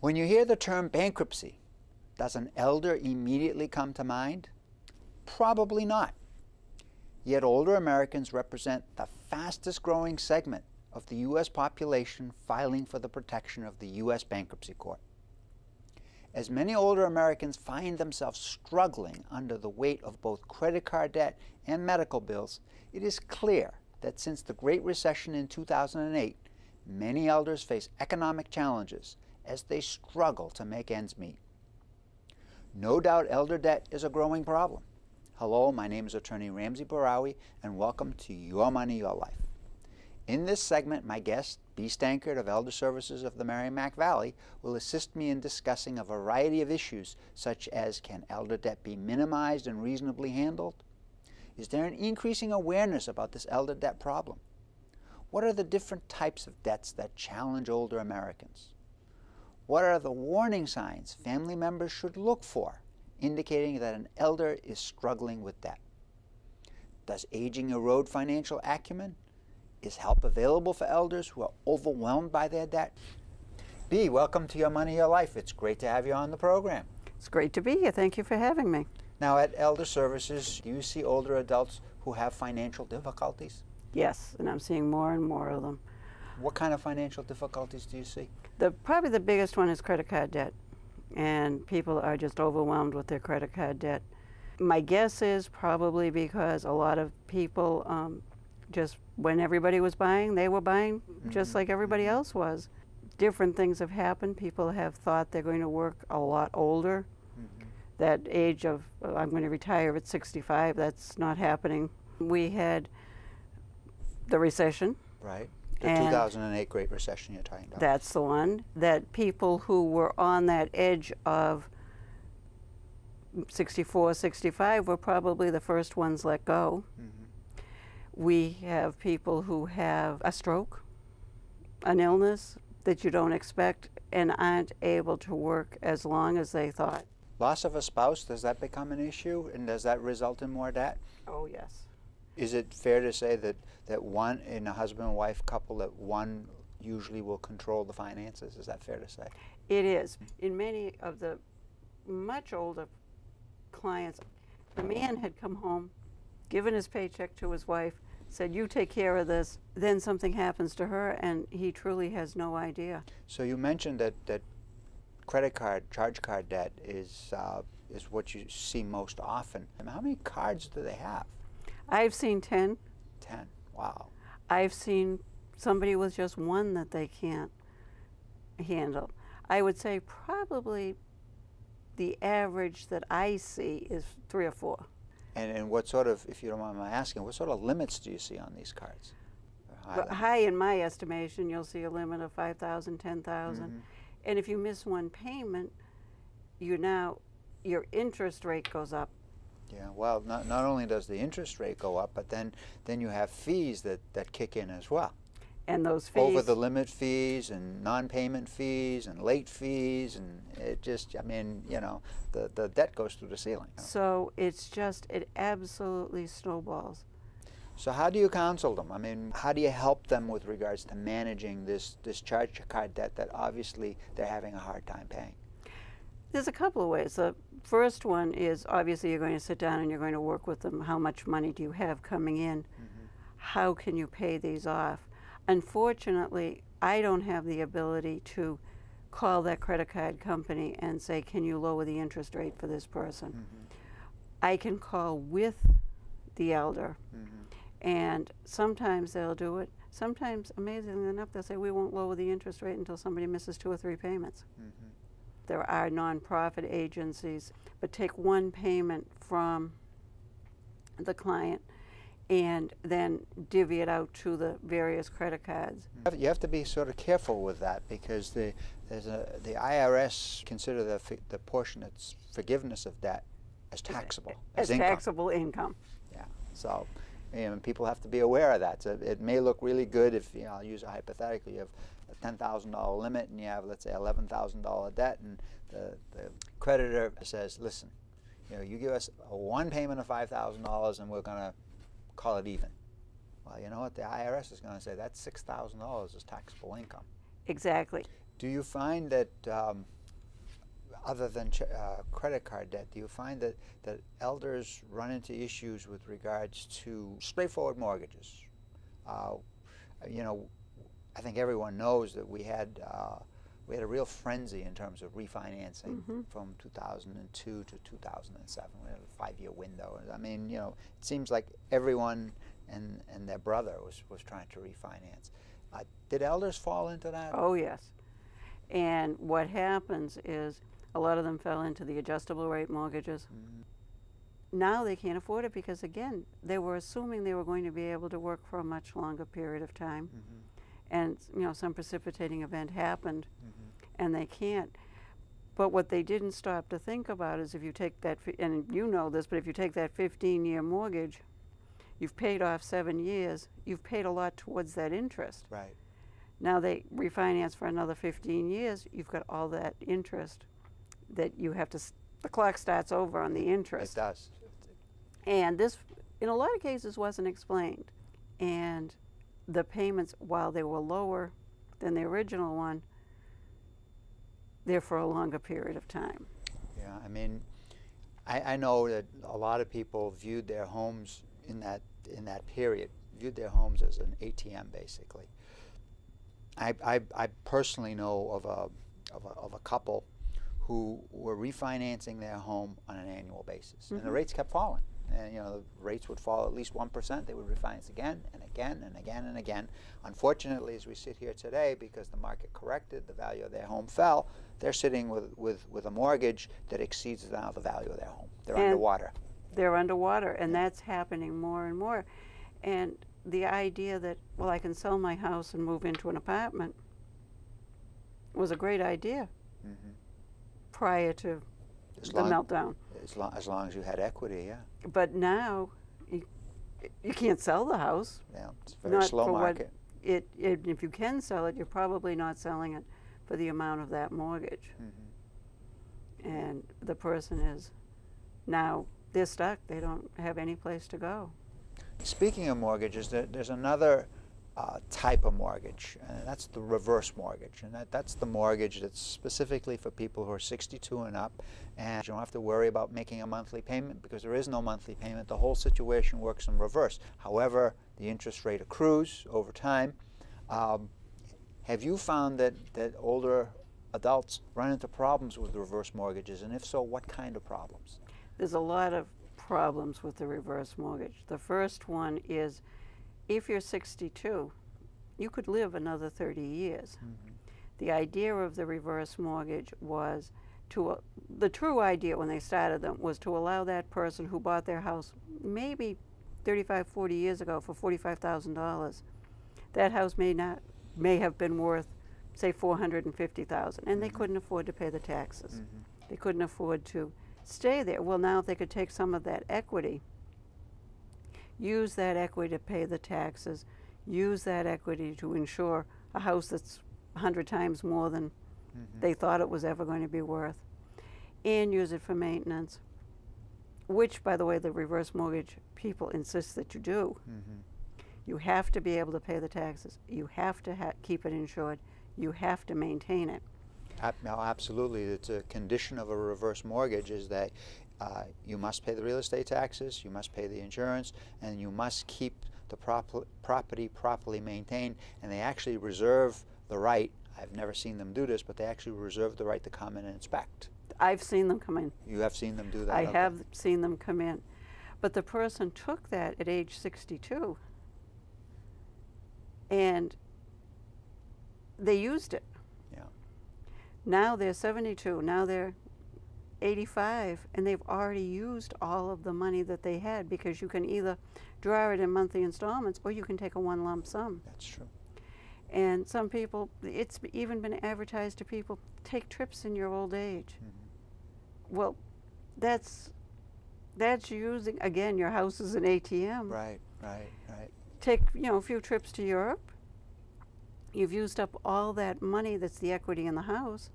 When you hear the term bankruptcy, does an elder immediately come to mind? Probably not. Yet older Americans represent the fastest growing segment of the U.S. population filing for the protection of the U.S. Bankruptcy Court. As many older Americans find themselves struggling under the weight of both credit card debt and medical bills, it is clear that since the Great Recession in 2008, many elders face economic challenges as they struggle to make ends meet. No doubt elder debt is a growing problem. Hello, my name is Attorney Ramsey Bahrawy, and welcome to Your Money, Your Life. In this segment, my guest, B. Stankard of Elder Services of the Merrimack Valley, will assist me in discussing a variety of issues such as, can elder debt be minimized and reasonably handled? Is there an increasing awareness about this elder debt problem? What are the different types of debts that challenge older Americans? What are the warning signs family members should look for, indicating that an elder is struggling with debt? Does aging erode financial acumen? Is help available for elders who are overwhelmed by their debt? B, welcome to Your Money, Your Life. It's great to have you on the program. It's great to be here. Thank you for having me. Now, at Elder Services, do you see older adults who have financial difficulties? Yes, and I'm seeing more and more of them. What kind of financial difficulties do you see? Probably the biggest one is credit card debt, and people are just overwhelmed with their credit card debt. My guess is probably because a lot of people just when everybody was buying, they were buying just like everybody else was. Different things have happened. People have thought they're going to work a lot older. That age of, I'm going to retire at 65, that's not happening. We had the recession. Right. The 2008 Great Recession you're talking about. That's the one. That people who were on that edge of 64, 65 were probably the first ones let go. We have people who have a stroke, an illness that you don't expect, and aren't able to work as long as they thought. Loss of a spouse, does that become an issue, and does that result in more debt? Oh, yes. Is it fair to say that one, in a husband and wife couple, that one usually will control the finances? Is that fair to say? It is. In many of the much older clients, the man had come home, given his paycheck to his wife, said, you take care of this, then something happens to her, and he truly has no idea. So you mentioned that credit card, charge card debt is what you see most often. How many cards do they have? I've seen 10. 10, wow. I've seen somebody with just one that they can't handle. I would say probably the average that I see is 3 or 4. And what sort of, if you don't mind my asking, what sort of limits do you see on these cards? High in my estimation, you'll see a limit of $5,000, $10,000. And if you miss one payment, your interest rate goes up. Yeah, well, not only does the interest rate go up, but then you have fees that kick in as well. And those fees... Over the limit fees and non-payment fees and late fees, and it just, I mean, you know, the debt goes through the ceiling. So it's just, it absolutely snowballs. So how do you counsel them? I mean, how do you help them with regards to managing this charge card debt that obviously they're having a hard time paying? There's a couple of ways. The first one is, obviously, you're going to sit down and you're going to work with them. How much money do you have coming in? How can you pay these off? Unfortunately, I don't have the ability to call that credit card company and say, can you lower the interest rate for this person? I can call with the elder, and sometimes they'll do it. Sometimes, amazingly enough, they'll say, we won't lower the interest rate until somebody misses 2 or 3 payments. There are nonprofit agencies, but take one payment from the client and then divvy it out to the various credit cards. You have to be sort of careful with that, because the IRS consider the portion that's forgiveness of debt as taxable, as income. Taxable income. Yeah, so people have to be aware of that. So it may look really good if, I'll use a hypothetical, you have a $10,000 limit and you have, let's say, $11,000 debt, and the creditor says, listen, you give us one payment of $5,000 and we're going to call it even. Well, you know what? The IRS is going to say that's $6,000 is taxable income. Exactly. Do you find that, other than credit card debt, do you find that elders run into issues with regards to straightforward mortgages? You know, I think everyone knows that we had a real frenzy in terms of refinancing from 2002 to 2007. We had a 5-year window. I mean, you know, it seems like everyone and their brother was trying to refinance. Did elders fall into that? Oh, yes. And what happens is a lot of them fell into the adjustable rate mortgages. Now they can't afford it because, again, they were assuming they were going to be able to work for a much longer period of time. And, you know, some precipitating event happened and they can't. But what they didn't stop to think about is if you take that, and you know this, but if you take that 15-year mortgage, you've paid off 7 years, you've paid a lot towards that interest. Right. Now they refinance for another 15 years, you've got all that interest that you have to, the clock starts over on the interest. It does. And this, in a lot of cases, wasn't explained. And the payments, while they were lower than the original one, they're for a longer period of time. Yeah, I mean, I know that a lot of people viewed their homes in that period, viewed their homes as an ATM, basically. I personally know of a couple who were refinancing their home on an annual basis, and the rates kept falling. And you know, the rates would fall at least 1%. They would refinance again and again and again and again. Unfortunately, as we sit here today, because the market corrected, the value of their home fell. They're sitting with a mortgage that exceeds now the value of their home. They're underwater. They're underwater, and that's happening more and more. And the idea that, well, I can sell my house and move into an apartment was a great idea prior to the meltdown. As long as you had equity, yeah. But now, you can't sell the house. Yeah, it's a very slow market. If you can sell it, you're probably not selling it for the amount of that mortgage. And the person is now, they're stuck. They don't have any place to go. Speaking of mortgages, there's another type of mortgage, and that's the reverse mortgage. And that's the mortgage that's specifically for people who are 62 and up, and you don't have to worry about making a monthly payment because there is no monthly payment. The whole situation works in reverse. However, the interest rate accrues over time. Have you found that older adults run into problems with reverse mortgages, and if so, what kind of problems? There's a lot of problems with the reverse mortgage. The first one is, if you're 62, you could live another 30 years. The idea of the reverse mortgage was the true idea when they started them was to allow that person who bought their house maybe 35, 40 years ago for $45,000. That house may have been worth, say, $450,000, and they couldn't afford to pay the taxes. They couldn't afford to stay there. Well, now if they could take some of that equity, use that equity to pay the taxes, use that equity to insure a house that's 100 times more than they thought it was ever going to be worth, and use it for maintenance, which, by the way, the reverse mortgage people insist that you do. You have to be able to pay the taxes. You have to keep it insured. You have to maintain it. No, absolutely. It's a condition of a reverse mortgage is that you must pay the real estate taxes, you must pay the insurance, and you must keep the property properly maintained. And they actually reserve the right, I've never seen them do this, but they actually reserve the right to come in and inspect. I've seen them come in. You have seen them do that? I have seen them come in. But the person took that at age 62, and they used it. Yeah. Now they're 72, now they're 85, and they've already used all of the money that they had, because you can either draw it in monthly installments or you can take a one lump sum. That's true. And some people, it's even been advertised to people, take trips in your old age. Well, that's using, again, your house is an ATM. Right. Take, a few trips to Europe. You've used up all that money that's the equity in the house,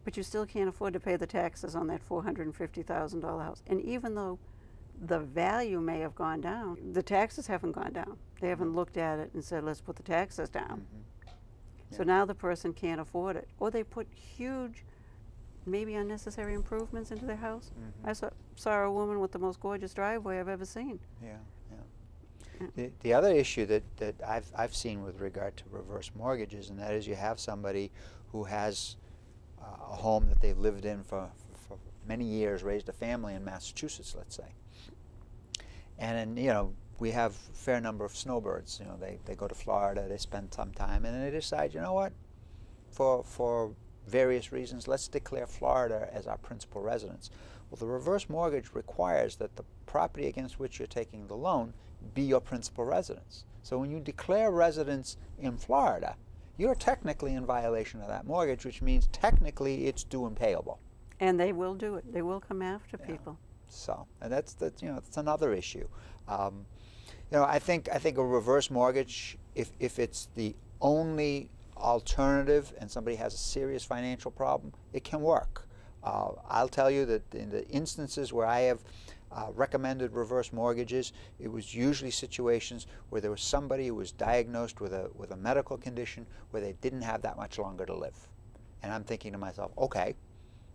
but you still can't afford to pay the taxes on that $450,000 house. And even though the value may have gone down, the taxes haven't gone down. They haven't looked at it and said, let's put the taxes down. So now the person can't afford it. Or they put huge, maybe unnecessary improvements into their house. I saw a woman with the most gorgeous driveway I've ever seen. The other issue that I've seen with regard to reverse mortgages, and that is you have somebody who has a home that they've lived in for many years, raised a family in Massachusetts, let's say. And then, we have a fair number of snowbirds. They go to Florida, they spend some time, and then they decide, you know what, for various reasons, let's declare Florida as our principal residence. Well, the reverse mortgage requires that the property against which you're taking the loan be your principal residence. So when you declare residence in Florida, you're technically in violation of that mortgage, which means technically it's due and payable. And they will do it. They will come after people. So, and that's another issue. I think a reverse mortgage, if it's the only alternative and somebody has a serious financial problem, it can work. I'll tell you that in the instances where I have recommended reverse mortgages, it was usually situations where there was somebody who was diagnosed with a medical condition where they didn't have that much longer to live. And I'm thinking to myself, okay,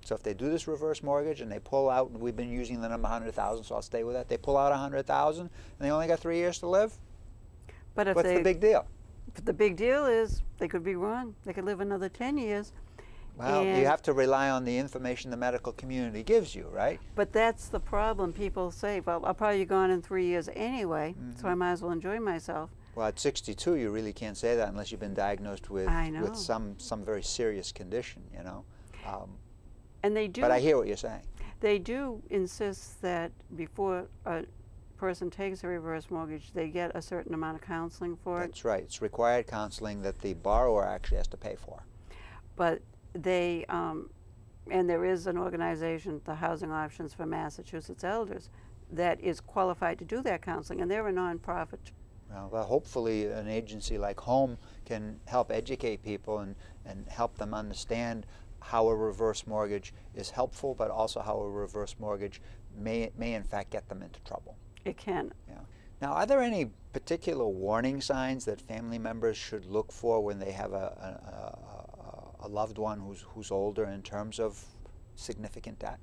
so if they do this reverse mortgage and they pull out, and we've been using the number 100,000, so I'll stay with that. They pull out 100,000 and they only got 3 years to live. But if what's the big deal? The big deal is they could be wrong. They could live another 10 years. Well, you have to rely on the information the medical community gives you, right? But that's the problem. People say, well, I'll probably be gone in 3 years anyway, so I might as well enjoy myself. Well, at 62, you really can't say that unless you've been diagnosed with some very serious condition, And they do. But I hear what you're saying. They do insist that before a person takes a reverse mortgage, they get a certain amount of counseling for it. That's right. It's required counseling that the borrower actually has to pay for. But they, and there is an organization, the Housing Options for Massachusetts Elders, that is qualified to do that counseling, and they're a nonprofit. Well, hopefully an agency like HOME can help educate people and help them understand how a reverse mortgage is helpful, but also how a reverse mortgage may in fact get them into trouble. It can. Yeah. Now, are there any particular warning signs that family members should look for when they have a loved one who's older in terms of significant debt?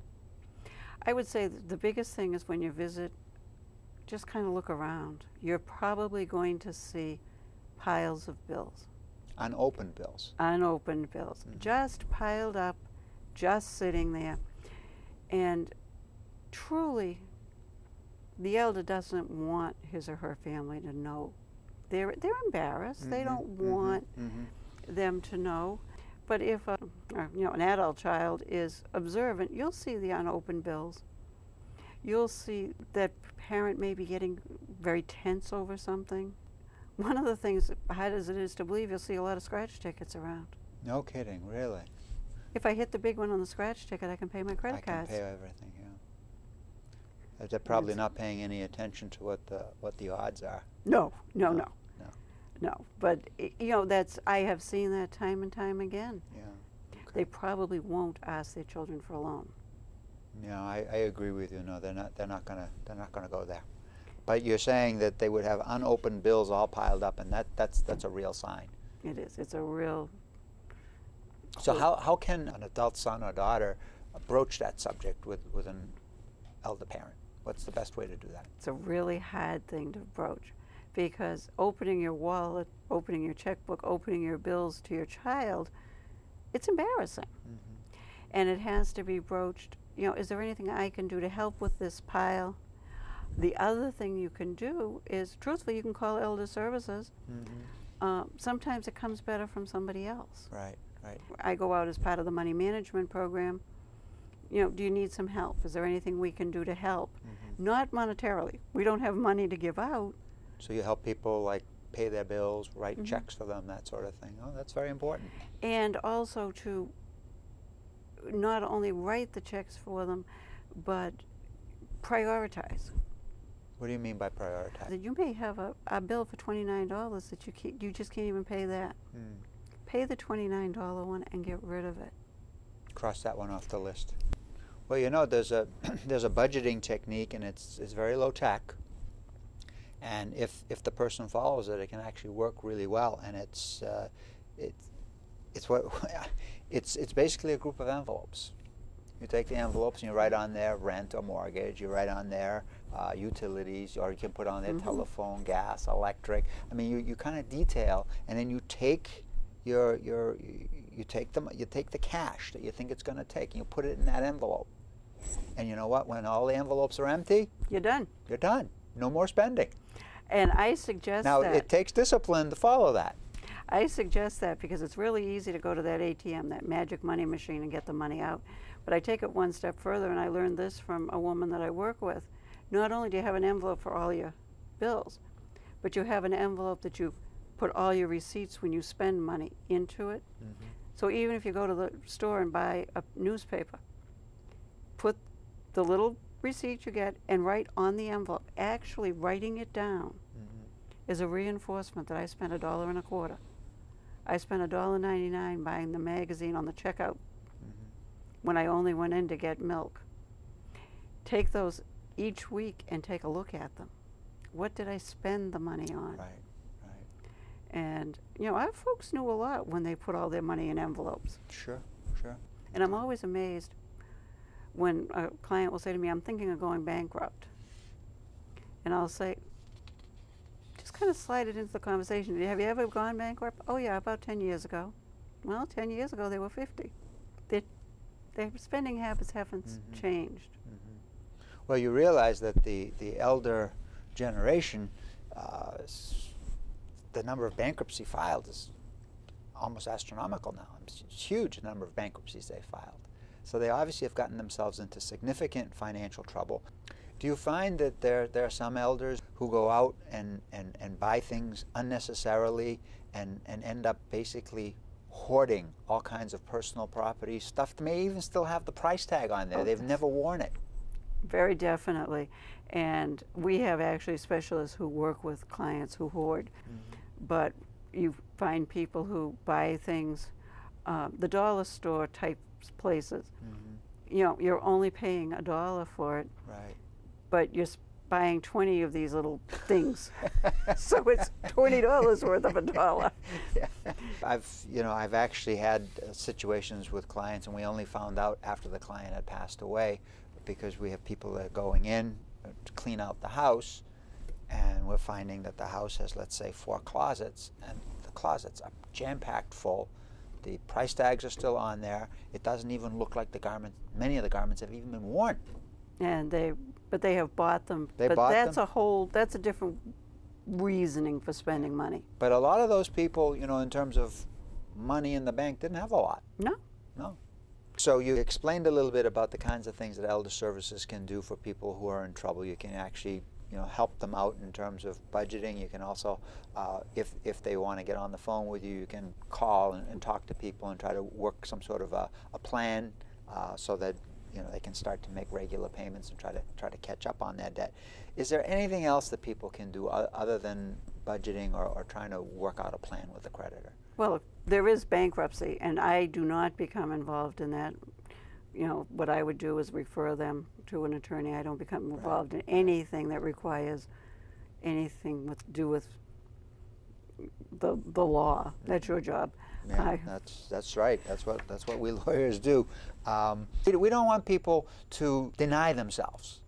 I would say the biggest thing is when you visit, just kind of look around. You're probably going to see piles of bills. Unopened bills. Unopened bills. Just piled up, just sitting there. And truly, the elder doesn't want his or her family to know. They're embarrassed. They don't want them to know. But if an adult child is observant, you'll see the unopened bills. You'll see that parent may be getting very tense over something. One of the things, hard as it is to believe, you'll see a lot of scratch tickets around. No kidding, really? If I hit the big one on the scratch ticket, I can pay my credit cards. I can pay everything, yeah. They're probably not paying any attention to what the odds are. No. But I have seen that time and time again. Yeah. Okay. They probably won't ask their children for a loan. Yeah, I agree with you. No, they're not gonna go there. But you're saying that they would have unopened bills all piled up, and that's a real sign. It is. It's a real. So how can an adult son or daughter broach that subject with an elder parent? What's the best way to do that? It's a really hard thing to broach, because opening your wallet, opening your checkbook, opening your bills to your child, it's embarrassing. And it has to be broached. Is there anything I can do to help with this pile? The other thing you can do is, truthfully, you can call Elder Services. Sometimes it comes better from somebody else. Right. I go out as part of the money management program. Do you need some help? Is there anything we can do to help? Not monetarily. We don't have money to give out. So you help people like pay their bills, write checks for them, that sort of thing. Oh, that's very important. And also to not only write the checks for them, but prioritize. What do you mean by prioritize? That you may have a bill for $29 that you just can't even pay that. Pay the $29 one and get rid of it. Cross that one off the list. Well, there's a budgeting technique, and it's very low tech. And if the person follows it, it can actually work really well. And it's what it's basically a group of envelopes. You take the envelopes and you write on there rent or mortgage. You write on there utilities, or you can put on there telephone, gas, electric. I mean, you kind of detail, and then you take you take the cash that you think it's going to take, and you put it in that envelope. And you know what? When all the envelopes are empty, you're done. You're done. No more spending. And I suggest now, that. It takes discipline to follow that. I suggest that because it's really easy to go to that ATM, that magic money machine, and get the money out. But I take it one step further, and I learned this from a woman that I work with. Not only do you have an envelope for all your bills, but you have an envelope that you put all your receipts when you spend money into it. So even if you go to the store and buy a newspaper, put the little receipt you get and write on the envelope. Actually writing it down is a reinforcement that I spent $1.25. I spent $1.99 buying the magazine on the checkout when I only went in to get milk. Take those each week and take a look at them. What did I spend the money on? Right, right. And, you know, our folks knew a lot when they put all their money in envelopes. Sure, sure. And I'm always amazed when a client will say to me, I'm thinking of going bankrupt. And I'll say, just kind of slide it into the conversation. Have you ever gone bankrupt? Oh yeah, about 10 years ago. Well, 10 years ago they were 50. Their spending habits haven't changed. Well, you realize that the elder generation, the number of bankruptcy filed is almost astronomical now. It's a huge number of bankruptcies they filed. So they obviously have gotten themselves into significant financial trouble. Do you find that there are some elders who go out and buy things unnecessarily and end up basically hoarding all kinds of personal property, stuff that may even still have the price tag on there? They've never worn it. Very definitely. And we have actually specialists who work with clients who hoard. But you find people who buy things, the dollar store type places. You know, you're only paying $1 for it. Right. But you're buying 20 of these little things. So it's $20 worth of $1. Yeah. I've actually had situations with clients, and we only found out after the client had passed away, because we have people that are going in to clean out the house, and we're finding that the house has, let's say, 4 closets, and the closets are jam-packed full. The price tags are still on there. It doesn't even look like the garment. Many of the garments have even been worn. But they have bought them. That's a different reasoning for spending money. But a lot of those people, you know, in terms of money in the bank, didn't have a lot. No. No. So you explained a little bit about the kinds of things that elder services can do for people who are in trouble. You can actually, you know, help them out in terms of budgeting. You can also, if they want to get on the phone with you, you can call and talk to people and try to work some sort of a plan so that, you know, they can start to make regular payments and try to catch up on their debt. Is there anything else that people can do other than budgeting or trying to work out a plan with the creditor? Well, there is bankruptcy, and I do not become involved in that. You know, what I would do is refer them to an attorney. I don't become involved in anything that requires anything to do with the law. That's your job. Yeah, that's right. That's what we lawyers do. We don't want people to deny themselves,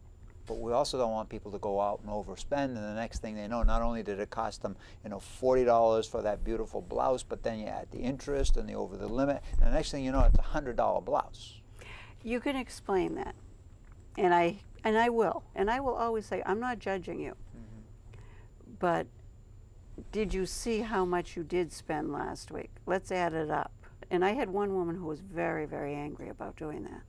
but we also don't want people to go out and overspend, and the next thing they know, not only did it cost them, you know, $40 for that beautiful blouse, but then you add the interest and the over the limit, and the next thing you know, it's a $100 blouse. You can explain that, and I will always say, I'm not judging you, but did you see how much you did spend last week? Let's add it up. And I had one woman who was very, very angry about doing that.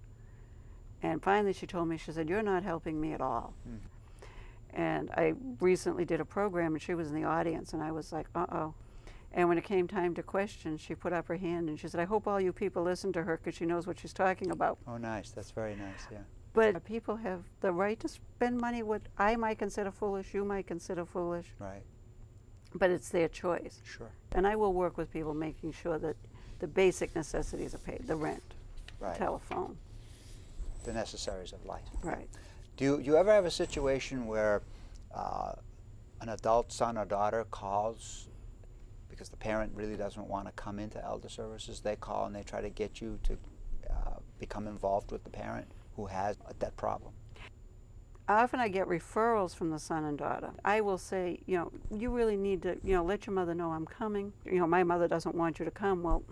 And finally she told me, she said, you're not helping me at all. And I recently did a program, and she was in the audience, and I was like, uh-oh. And when it came time to question, she put up her hand and she said, I hope all you people listen to her, because she knows what she's talking about. Oh, nice. That's very nice, yeah. But people have the right to spend money what I might consider foolish, you might consider foolish. Right. But it's their choice. Sure. And I will work with people making sure that the basic necessities are paid, the rent, the telephone. The necessaries of life. Right. Do you ever have a situation where an adult son or daughter calls because the parent really doesn't want to come into elder services, they call and they try to get you to become involved with the parent who has a debt problem. Often I get referrals from the son and daughter. I will say, you know, you really need to, you know, let your mother know I'm coming. You know, my mother doesn't want you to come. Well,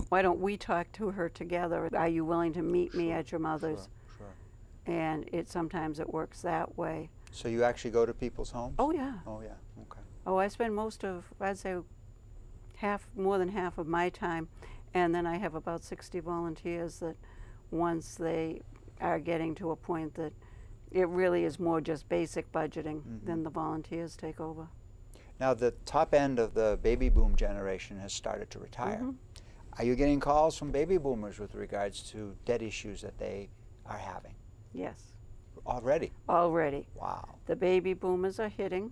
why don't we talk to her together? Are you willing to meet me at your mother's? Sure. And sometimes it works that way. So you actually go to people's homes? Oh, yeah. Oh, yeah. Okay. Oh, I spend most of, I'd say, more than half of my time. And then I have about 60 volunteers that once they are getting to a point that it really is more just basic budgeting, then the volunteers take over. Now, the top end of the baby boom generation has started to retire. Are you getting calls from baby boomers with regards to debt issues that they are having? Yes. Already? Already. Wow. The baby boomers are hitting.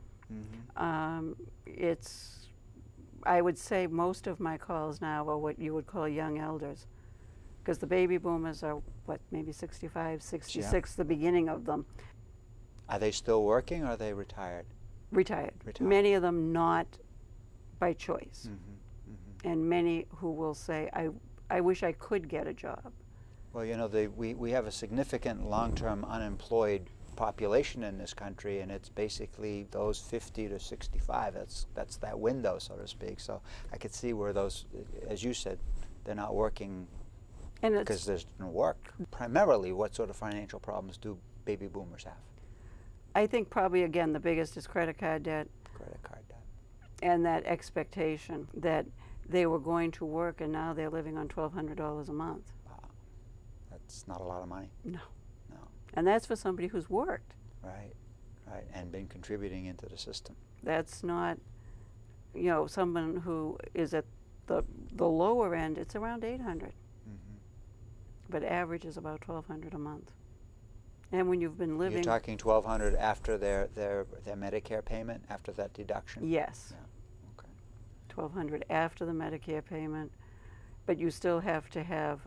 I would say most of my calls now are what you would call young elders, because the baby boomers are, what, maybe 65, 66, the beginning of them. Are they still working or are they retired? Retired. Many of them not by choice. And many who will say, I wish I could get a job. Well, you know, we have a significant long-term unemployed population in this country, and it's basically those 50 to 65. That's that window, so to speak. So I could see where those, as you said, they're not working because there's no work. Primarily, what sort of financial problems do baby boomers have? I think probably, again, the biggest is credit card debt. Credit card debt. And that expectation that they were going to work and now they're living on $1,200 a month. Wow. That's not a lot of money. No. No. And that's for somebody who's worked. Right. Right. And been contributing into the system. That's not, you know, someone who is at the lower end, it's around $800. But average is about $1,200 a month. And when you've been living... You're talking $1,200 after their Medicare payment, after that deduction? Yes. Yeah. Okay. $1,200 after the Medicare payment, but you still have to have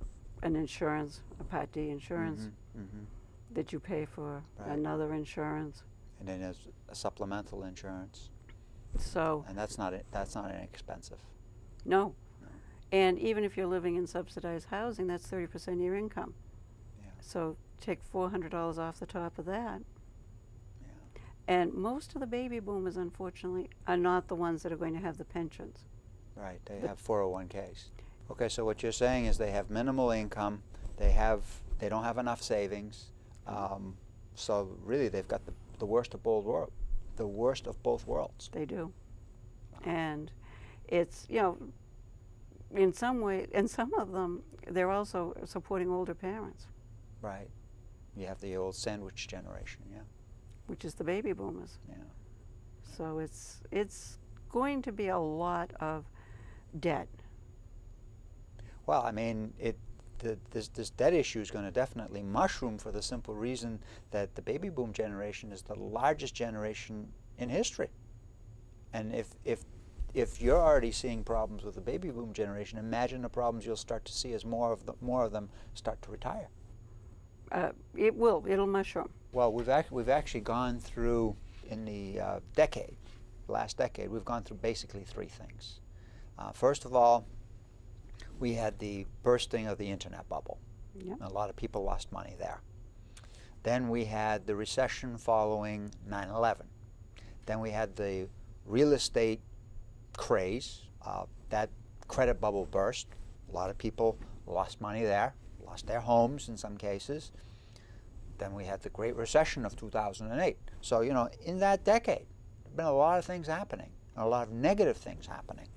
an insurance, a Part D insurance, that you pay for, another insurance. And then there's a supplemental insurance. So... And that's not inexpensive. No. And even if you're living in subsidized housing, that's 30% of your income. Yeah. So take $400 off the top of that. Yeah. And most of the baby boomers, unfortunately, are not the ones that are going to have the pensions. Right. They have 401ks. Okay. So what you're saying is they have minimal income. They don't have enough savings. So really, they've got the worst of both worlds. The worst of both worlds. They do. And it's, you know, in some way, and some of them, they're also supporting older parents. Right. You have the old sandwich generation, yeah. Which is the baby boomers. Yeah. So it's going to be a lot of debt. Well, I mean, this debt issue is going to definitely mushroom for the simple reason that the baby boom generation is the largest generation in history. And if you're already seeing problems with the baby boom generation, imagine the problems you'll start to see as more of them start to retire. It'll mushroom. Well, we've actually gone through, in the last decade, we've gone through basically three things. First of all, we had the bursting of the internet bubble. Yep. A lot of people lost money there. Then we had the recession following 9/11. Then we had the real estate craze. That credit bubble burst. A lot of people lost money there, lost their homes in some cases. Then we had the Great Recession of 2008. So, you know, in that decade, there have been a lot of things happening, a lot of negative things happening.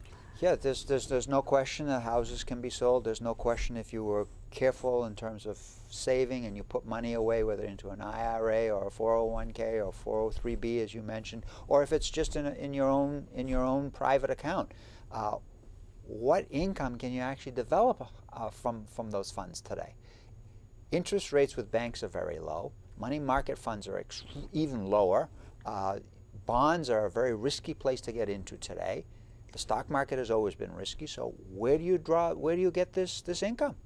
Yeah, there's no question that houses can be sold. There's no question if you were careful in terms of saving and you put money away, whether into an IRA or a 401k or 403b, as you mentioned, or if it's just in your own private account. What income can you actually develop from those funds today? Interest rates with banks are very low. Money market funds are even lower. Bonds are a very risky place to get into today. The stock market has always been risky. So where do you get this income?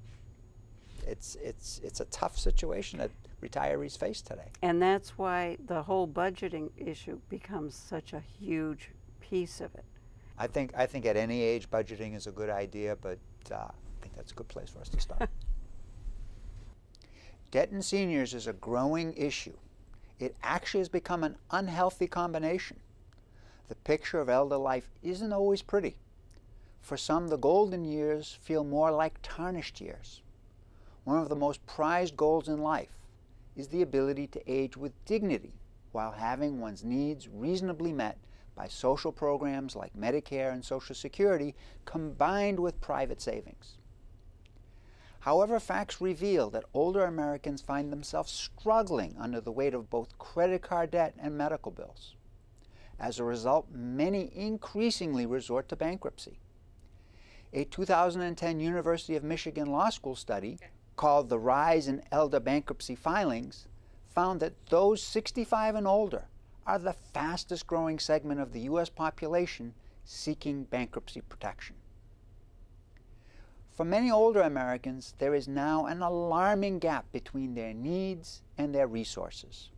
It's a tough situation that retirees face today. And that's why the whole budgeting issue becomes such a huge piece of it. I think at any age budgeting is a good idea, but I think that's a good place for us to start. Debt in seniors is a growing issue. It actually has become an unhealthy combination. The picture of elder life isn't always pretty. For some, the golden years feel more like tarnished years. One of the most prized goals in life is the ability to age with dignity while having one's needs reasonably met by social programs like Medicare and Social Security combined with private savings. However, facts reveal that older Americans find themselves struggling under the weight of both credit card debt and medical bills. As a result, many increasingly resort to bankruptcy. A 2010 University of Michigan Law School study called The Rise in Elder Bankruptcy Filings found that those 65 and older are the fastest growing segment of the U.S. population seeking bankruptcy protection. For many older Americans, there is now an alarming gap between their needs and their resources.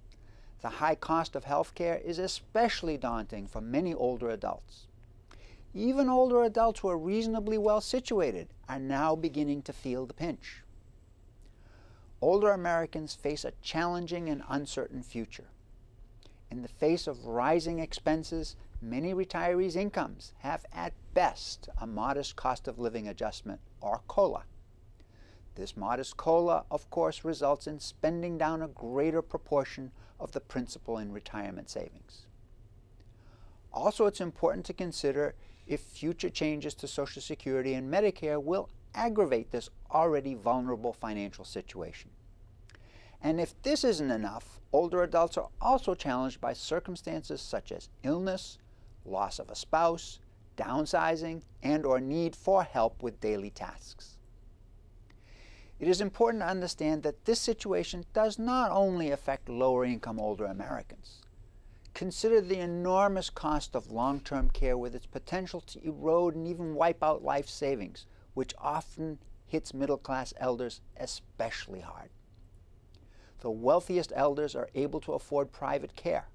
The high cost of health care is especially daunting for many older adults. Even older adults who are reasonably well situated are now beginning to feel the pinch. Older Americans face a challenging and uncertain future. In the face of rising expenses, many retirees' incomes have at best a modest cost of living adjustment, or COLA. This modest COLA, of course, results in spending down a greater proportion of the principal in retirement savings. Also, it's important to consider if future changes to Social Security and Medicare will aggravate this already vulnerable financial situation. And if this isn't enough, older adults are also challenged by circumstances such as illness, loss of a spouse, downsizing, and/or need for help with daily tasks. It is important to understand that this situation does not only affect lower-income older Americans. Consider the enormous cost of long-term care with its potential to erode and even wipe out life savings, which often hits middle-class elders especially hard. The wealthiest elders are able to afford private care,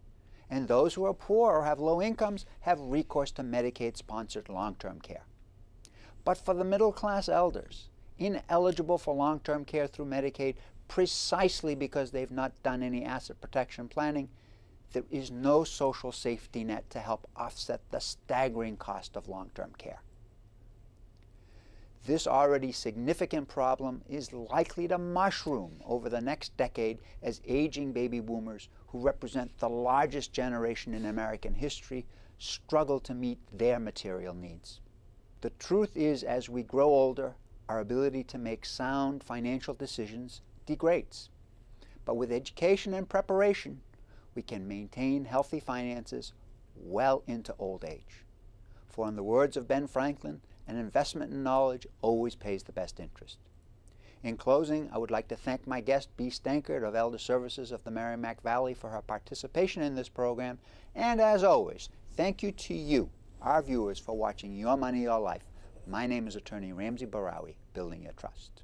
and those who are poor or have low incomes have recourse to Medicaid-sponsored long-term care. But for the middle-class elders, ineligible for long-term care through Medicaid precisely because they've not done any asset protection planning, there is no social safety net to help offset the staggering cost of long-term care. This already significant problem is likely to mushroom over the next decade as aging baby boomers, who represent the largest generation in American history, struggle to meet their material needs. The truth is, as we grow older, our ability to make sound financial decisions degrades. But with education and preparation, we can maintain healthy finances well into old age. For in the words of Ben Franklin, an investment in knowledge always pays the best interest. In closing, I would like to thank my guest, Bea Stankert of Elder Services of the Merrimack Valley, for her participation in this program. And as always, thank you to you, our viewers, for watching Your Money, Your Life. My name is Attorney Ramsey Bahrawy, Building Your Trust.